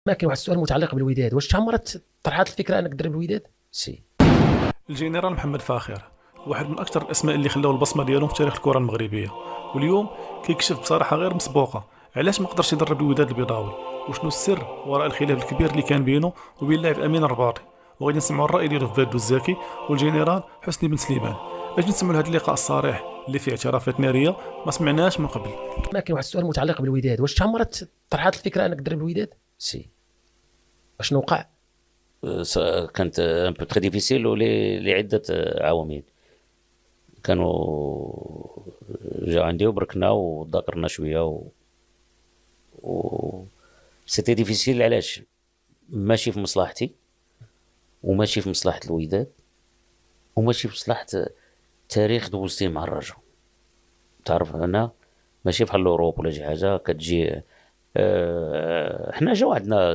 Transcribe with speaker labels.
Speaker 1: ما كاين واحد السؤال متعلق بالوداد، واش تعمرت طرحت الفكره انك تدرب الوداد؟
Speaker 2: سي.
Speaker 3: الجنرال محمد فاخر واحد من اكثر الاسماء اللي خلاو البصمه ديالهم في تاريخ الكره المغربيه، واليوم كيكشف بصراحه غير مسبوقه علاش ما قدرش يدرب الوداد البيضاوي، وشنو السر وراء الخلاف الكبير اللي كان بينه وبين اللاعب امين الرباطي. وغادي نسمعوا الراي ديالو في بادو الزاكي والجنرال حسني بن سليمان. اجي نسمعوا هذا اللقاء الصريح اللي فيه اعترافات ناريه ما سمعناش من قبل.
Speaker 1: ما كاين واحد السؤال متعلق بالوداد، واش تعمرت طرحت الفكره انك تدرب الوداد؟
Speaker 2: سي.
Speaker 1: اشنو وقع؟
Speaker 2: كانت ان بو تري ديفيسيل لعده عوامل. كانوا جا عندي وبركنا وذاكرنا شويه و سيتي ديفيسيل. علاش؟ ماشي في مصلحتي، وماشي في مصلحه الوداد، وماشي في مصلحه تاريخ دوزتيه مع الرجاء. تعرف انا ماشي بحال الاوروب ولا شي حاجه كتجي. حنا جاو عندنا